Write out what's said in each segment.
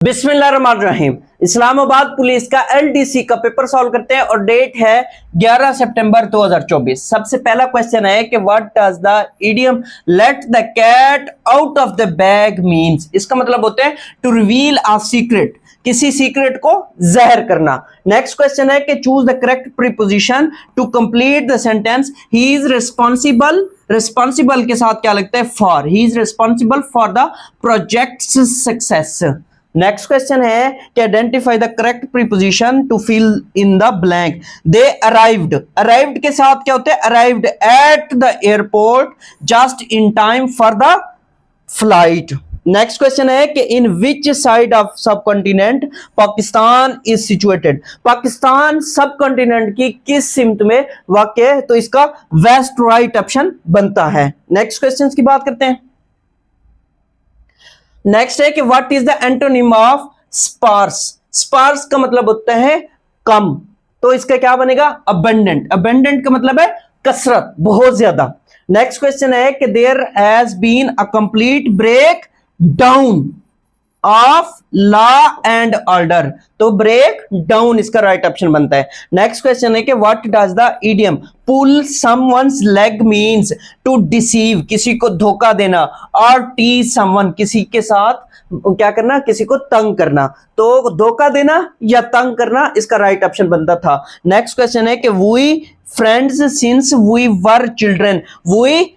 बिस्मिल्लाहिर्रहमानिर्रहीम। इस्लामाबाद पुलिस का एलडीसी का पेपर सॉल्व करते हैं और डेट है 11 सितंबर 2024। सबसे पहला क्वेश्चन है कि what does the idiom let the cat out of the bag means. इसका मतलब होता है टू रिवील अ सीक्रेट, किसी सीक्रेट को जहर करना। नेक्स्ट क्वेश्चन है कि choose the correct preposition to complete the sentence. He is responsible, responsible के साथ क्या लगता है for, he is responsible for the project success. Next question है कि identify the correct preposition to fill in the blank. They arrived, arrived के साथ क्या होता है arrived at the airport just in time for the flight. Next question है कि in which side of सब continent Pakistan is situated. Pakistan सब continent की किस सिमत में वाक़ है, तो इसका वेस्ट राइट ऑप्शन बनता है। नेक्स्ट क्वेश्चन की बात करते हैं। नेक्स्ट है कि what is the antonym of sparse. Sparse का मतलब होता है कम, तो इसका क्या बनेगा अबंडेंट। अबंडेंट का मतलब है कसरत, बहुत ज्यादा। नेक्स्ट क्वेश्चन है कि there has been a complete break down of law and order, तो ब्रेक डाउन इसका राइट ऑप्शन बनता है। नेक्स्ट क्वेश्चन है कि what does the idiom pull someone's leg means to deceive, किसी को धोखा देना, और टीज समवन, किसी के साथ क्या करना किसी को तंग करना, तो धोखा देना या तंग करना इसका राइट ऑप्शन बनता था। नेक्स्ट क्वेश्चन है कि we friends since we were children, we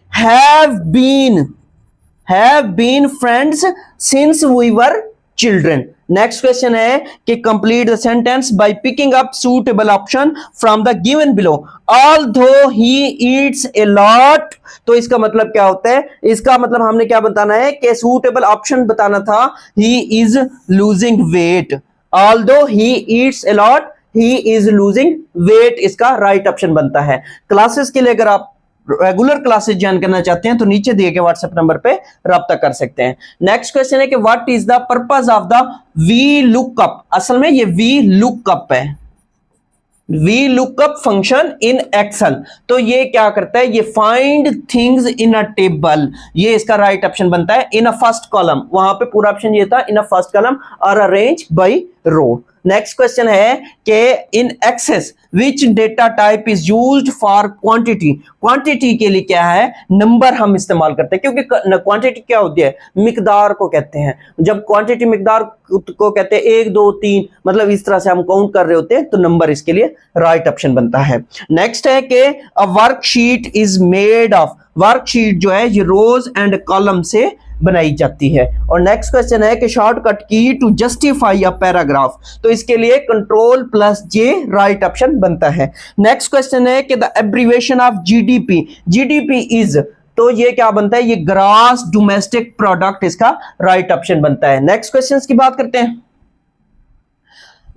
have been friends since we were children. Next question है कि complete the sentence by picking up suitable option from the given below. Although he eats a lot, तो इसका मतलब क्या होता है, इसका मतलब हमने क्या बताना है कि suitable option बताना था he is losing weight. Although he eats a lot, he is losing weight इसका right option बनता है। क्लासेस के लिए अगर आप रेगुलर क्लासेस ज्वाइन करना चाहते हैं तो नीचे दिए गए व्हाट्सएप नंबर पे राब्ता कर सकते हैं। नेक्स्ट क्वेश्चन है कि what is the purpose of the V lookup. असल में ये वी लुकअप है, V lookup function in Excel, तो ये क्या करता है, ये find things in a table, ये इसका राइट ऑप्शन बनता है इन अ फर्स्ट कॉलम। वहां पे पूरा ऑप्शन ये था इन अ फर्स्ट कॉलम और arrange by row. Next question है कि in Access which data type is used for quantity. Quantity के लिए क्या है नंबर हम इस्तेमाल करते हैं, क्योंकि क्वांटिटी क्या होती है मिकदार को कहते हैं। जब क्वांटिटी मिकदार को कहते हैं 1 2 3, मतलब इस तरह से हम काउंट कर रहे होते हैं, तो नंबर इसके लिए राइट ऑप्शन बनता है। नेक्स्ट है कि अ worksheet is made of, worksheet जो है ये रोज एंड कॉलम से बनाई जाती है। और नेक्स्ट क्वेश्चन है कि शॉर्टकट की टू जस्टिफाई अ पैराग्राफ, तो इसके लिए कंट्रोल प्लस जे राइट ऑप्शन बनता है। नेक्स्ट क्वेश्चन है कि the abbreviation of GDP, GDP is, तो ये क्या बनता है, ये ग्रॉस डोमेस्टिक प्रोडक्ट इसका राइट ऑप्शन बनता है। नेक्स्ट क्वेश्चन की बात करते हैं।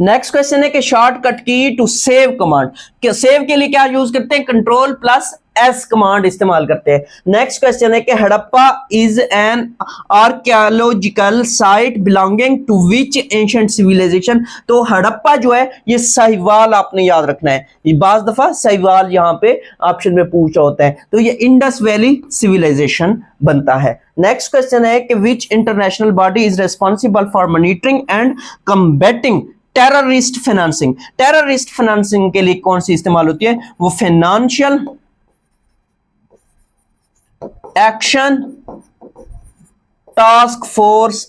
नेक्स्ट क्वेश्चन है कि शॉर्टकट की टू सेव कमांड, सेव के लिए क्या यूज करते हैं कंट्रोल प्लस एस कमांड इस्तेमाल करते हैं। नेक्स्ट क्वेश्चन है कि Harappa is an archaeological site belonging to which ancient civilisation, तो हड़प्पा जो है ये साहिवाल आपने याद रखना है, ये बाज दफा साहिवाल यहाँ पे ऑप्शन में पूछा होता है, तो ये इंडस वैली सिविलाइजेशन बनता है। नेक्स्ट क्वेश्चन है कि विच international body is responsible for monitoring and combating terrorist financing. Terrorist financing के लिए कौन सी इस्तेमाल होती है, वो फाइनेंशियल एक्शन टास्क फोर्स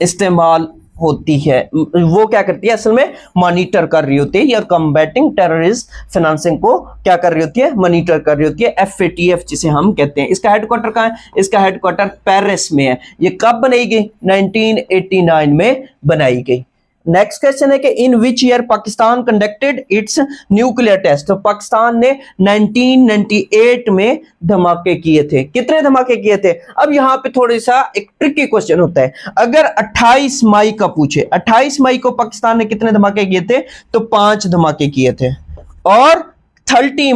इस्तेमाल होती है। वो क्या करती है असल में मॉनिटर कर रही होती है, या कम्बैटिंग टेररिस्ट फाइनेंसिंग को क्या कर रही होती है मॉनिटर कर रही होती है, FATF जिसे हम कहते हैं। इसका हेडक्वार्टर कहाँ है, इसका हेडक्वार्टर पेरिस में है। ये कब बनाई गई 1989 में बनाई गई। नेक्स्ट क्वेश्चन है कि in which year Pakistan conducted its nuclear test, तो पाकिस्तान ने 1998 में धमाके किए थे। कितने धमाके किए थे, अब यहां पे थोड़ा सा एक ट्रिकी क्वेश्चन होता है। अगर 28 मई का पूछे, 28 मई को पाकिस्तान ने कितने धमाके किए थे, तो 5 धमाके किए थे। और 30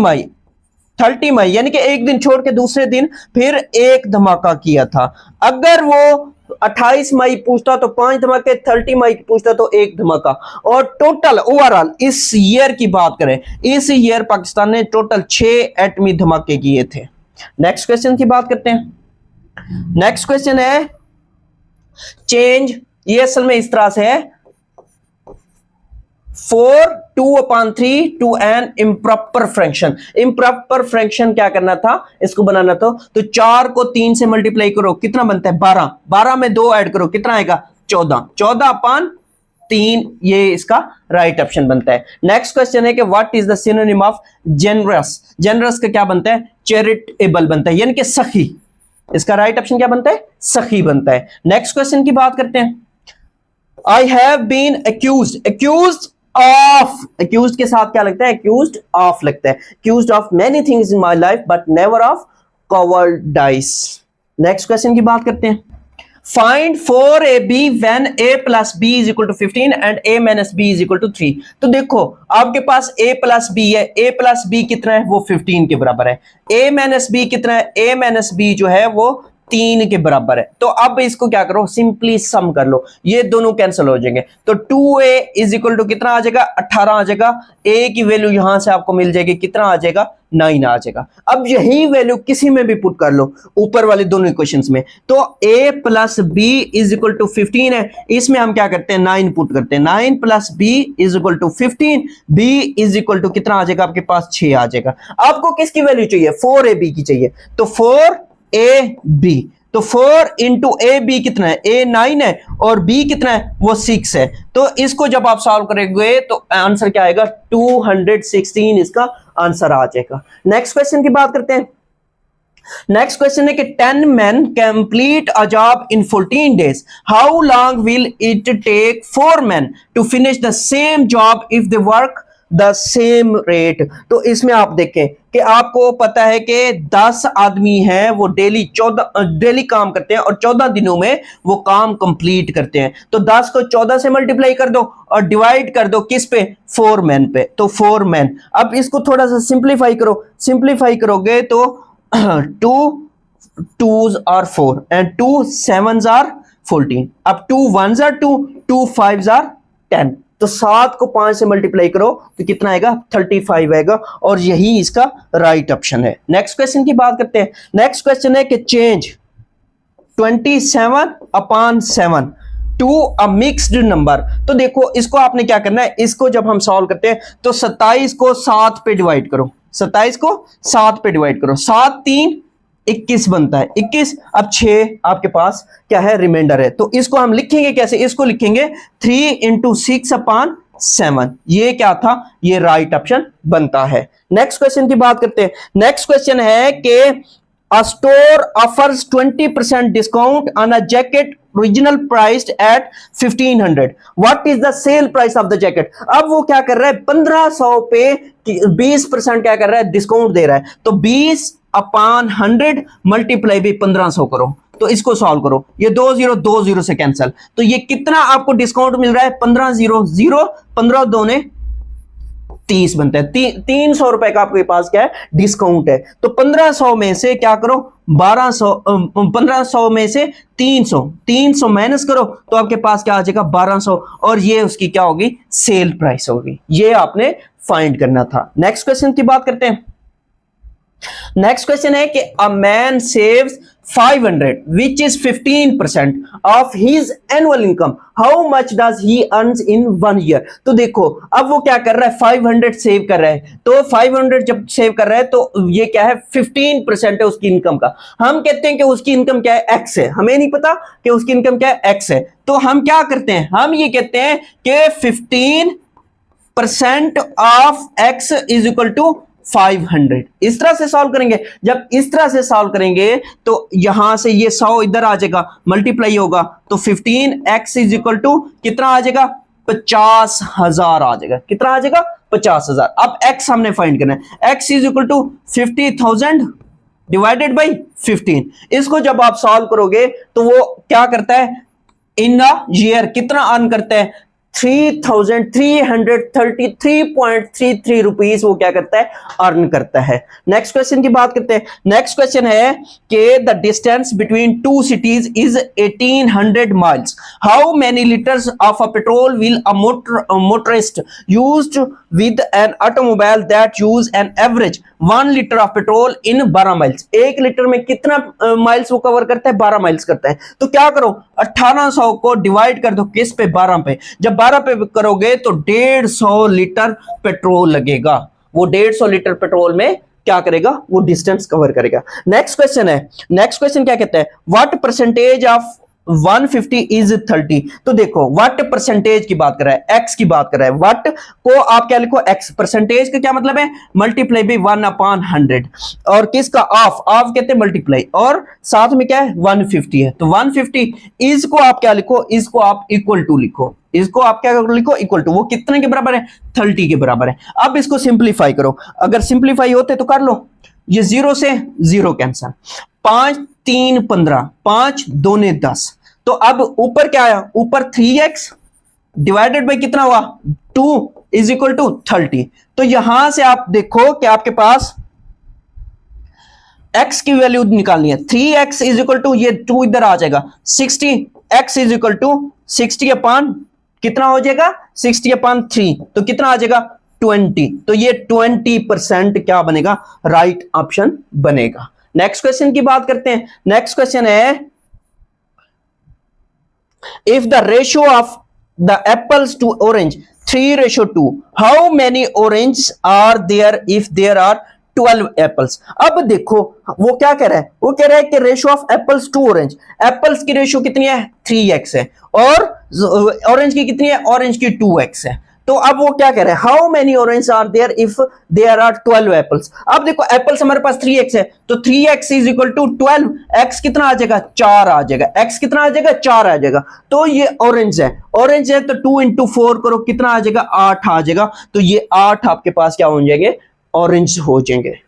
मई यानी कि एक दिन छोड़ के दूसरे दिन फिर एक धमाका किया था। अगर वो 28 मई पूछता तो 5 धमाके, 30 मई पूछता तो 1 धमाका। और टोटल ओवरऑल इस ईयर की बात करें, इस ईयर पाकिस्तान ने टोटल 6 एटमी धमाके किए थे। नेक्स्ट क्वेश्चन की बात करते हैं। नेक्स्ट क्वेश्चन है चेंज ये असल में इस तरह से है 4 2/3 to an improper fraction. Improper fraction क्या करना था, इसको बनाना था, तो 4 को 3 से मल्टीप्लाई करो, कितना बनता है 12, 12 में 2 ऐड करो, कितना आएगा 14, 14/3, ये इसका राइट ऑप्शन बनता है। नेक्स्ट क्वेश्चन है कि what is the synonym of generous. Generous का क्या बनता है, चैरिटेबल बनता है, यानी कि सखी। इसका राइट ऑप्शन क्या बनता है, सखी बनता है। नेक्स्ट क्वेश्चन की बात करते हैं। I have been accused, accused of, accused के साथ क्या लगता है, एक्यूज्ड ऑफ लगता है, accused of many things in my life but never of cowardice. Next question की बात करते हैं। Find 4ab when a plus b is equal to 15 and a minus b is equal to 3। तो देखो आपके पास a plus b है, a plus b कितना है, वो 15 के बराबर है। a minus b कितना है, a minus b जो है वो 3 के बराबर है। तो अब इसको क्या करो, सिंपली सम कर लो, ये दोनों कैंसिल हो जाएंगे। तो 2a इज इक्वल टू कितना आ जाएगा, 18 आ जाएगा। a की वैल्यू यहां से आपको मिल जाएगी, कितना आ जाएगा, 9 आ जाएगा। अब यही वैल्यू किसी में भी पुट कर लो, ऊपर वाले दोनों इक्वेशंस में। तो a plus B is equal to 15 है, इसमें हम क्या करते हैं, 9 पुट करते हैं। 9 plus B is equal to 15, b is equal to कितना आ जाएगा, आपके पास 6 आ जाएगा। आपको किसकी वैल्यू चाहिए, 4ab की चाहिए, तो 4ab, तो 4 इंटू ए बी कितना है, a 9 है और b कितना है, वो 6 है। तो इसको जब आप सॉल्व करेंगे तो आंसर क्या आएगा, 216 इसका आंसर आ जाएगा। नेक्स्ट क्वेश्चन की बात करते हैं। नेक्स्ट क्वेश्चन है कि 10 men complete a job in 14 days. How long will it take 4 men to finish the same job if they work the same rate. तो इसमें आप देखें कि आपको पता है कि 10 आदमी हैं, वो डेली काम करते हैं और 14 दिनों में वो काम कंप्लीट करते हैं। तो 10 को 14 से मल्टीप्लाई कर दो और डिवाइड कर दो किस पे, 4 मैन पे, तो 4 मैन। अब इसको थोड़ा सा सिंप्लीफाई करो, सिंप्लीफाई करोगे तो 2 2s are 4 and 2 7s are 14। अब 2 1s are 2, 2 5s are 10। तो 7 को 5 से मल्टीप्लाई करो तो कितना आएगा, 35 आएगा, और यही इसका राइट ऑप्शन है। नेक्स्ट क्वेश्चन की बात करते हैं। नेक्स्ट क्वेश्चन है कि change 27/7 to a mixed number. तो देखो इसको आपने क्या करना है, इसको जब हम सॉल्व करते हैं तो 27 को 7 पे डिवाइड करो, 27 को 7 पे डिवाइड करो, 7 3 21 बनता है, 21। अब 6 आपके पास क्या है, रिमाइंडर है। तो इसको हम लिखेंगे कैसे, इसको लिखेंगे 3 × 6/7। ये क्या था, ये राइट ऑप्शन बनता है। नेक्स्ट क्वेश्चन की बात करते हैं। नेक्स्ट क्वेश्चन है कि a store offers 20% discount on a jacket original priced at 1500. What is the sale price of the jacket? अब वो क्या कर रहा है, 1500 पे 20% क्या कर रहा है, डिस्काउंट दे रहा है। तो 20/100 मल्टीप्लाई भी 1500 करो, तो इसको सॉल्व करो, ये 2 0 2 0 से कैंसिल, तो ये कितना आपको डिस्काउंट मिल रहा है, 15 0 0, 15 2 ने 30 बनता है। 300 रुपए का आपके पास क्या है, डिस्काउंट है। तो 1500 में से क्या करो, 1500 में से 300 माइनस करो तो आपके पास क्या आ जाएगा, 1200, और ये उसकी क्या होगी, सेल प्राइस होगी। ये आपने फाइंड करना था। नेक्स्ट क्वेश्चन की बात करते हैं। नेक्स्ट क्वेश्चन है कि a man saves 500 which is 15% of his annual income. How much does he earns in 1 year? तो देखो अब वो क्या कर रहा है, 500 सेव कर रहा है। तो 500 जब सेव कर रहा है तो ये क्या है, 15% है उसकी इनकम का। हम कहते हैं कि उसकी इनकम क्या है, x है, हमें नहीं पता कि उसकी इनकम क्या है, x है। तो हम क्या करते हैं, हम ये कहते हैं कि 15% of x is equal to 500। इस तरह से सॉल्व करेंगे। जब इस तरह से सॉल्व करेंगे तो यहां से ये 100 इधर आ जाएगा, मल्टीप्लाई होगा, तो 15x इज इक्वल टू कितना आ जाएगा, 50,000 आ जाएगा। कितना आ जाएगा, 50,000। अब x हमने फाइंड करना है, x is equal to 50,000 divided by 15। इसको जब आप सॉल्व करोगे तो वो क्या करता है, इन अ ईयर कितना अर्न करता है, 3,333.33 रुपीज वो क्या करता है, अर्न करता है। नेक्स्ट क्वेश्चन की बात करते हैं। नेक्स्ट क्वेश्चन है कि the distance between two cities is 1800 miles. How many litres of a petrol will a motorist used with an automobile that use an average 1 litre of petrol in 12 miles. 1 litre में कितना miles वो cover करता है, 12 miles करता है। तो क्या करो, 1800 को डिवाइड कर दो किस पे, 12 पे। जब 12 पे करोगे तो 150 लीटर पेट्रोल लगेगा। वो 150 लीटर पेट्रोल में क्या करेगा, वो डिस्टेंस कवर करेगा। नेक्स्ट क्वेश्चन है, नेक्स्ट क्वेश्चन क्या कहता है, व्हाट परसेंटेज ऑफ 150 इज 30। तो देखो व्हाट परसेंटेज की बात कर रहा है, एक्स की बात कर रहा है। व्हाट को आप क्या लिखो, एक्स। परसेंटेज का क्या मतलब है, मल्टीप्लाई बाई 1/100। और किसका, ऑफ, ऑफ कहते हैं मल्टीप्लाई, और साथ में क्या है 150 है। तो 150 इज को आप क्या लिखो, इसको आप इक्वल टू लिखो, इसको आप क्या लिखो, इक्वल टू। वो कितने के बराबर है, 30 के बराबर है। अब इसको सिंप्लीफाई करो, अगर सिंप्लीफाई होते तो कर लो, ये 0 से 0 कैंसल, 5 3 15, 5 2 10। तो अब ऊपर क्या आया, ऊपर 3x डिवाइडेड बाई कितना हुआ 2 इज इक्वल टू 30। तो यहां से आप देखो कि आपके पास x की वैल्यू निकालनी है। 3x इज इक्वल टू, ये 2 इधर आ जाएगा 60, x is equal to 60 upon कितना हो जाएगा 60 अपॉन 3, तो कितना आ जाएगा 20। तो ये 20% क्या बनेगा, राइट ऑप्शन बनेगा। नेक्स्ट क्वेश्चन की बात करते हैं। नेक्स्ट क्वेश्चन है, if the ratio of the apples to orange 3:2, how many oranges are there if there are 12 apples। अब देखो वो क्या कह रहा है, वो कह रहा है कि ratio of apples to orange, apples की रेशियो कितनी है 3x है, और ऑरेंज की कितनी है, ऑरेंज की 2x है। तो अब वो क्या कह रहे हैं, how many orange are there if there are 12 apples. अब देखो एप्पल्स हमारे पास 3x है, तो 3x is equal to 12, x कितना आ जाएगा 4 आ जाएगा, x कितना आ जाएगा 4 आ जाएगा। तो ये ऑरेंज है, ऑरेंज है तो 2 into 4 करो कितना आ जाएगा 8 आ जाएगा। तो ये 8 आपके पास क्या हो जाएंगे, ऑरेंज हो जाएंगे।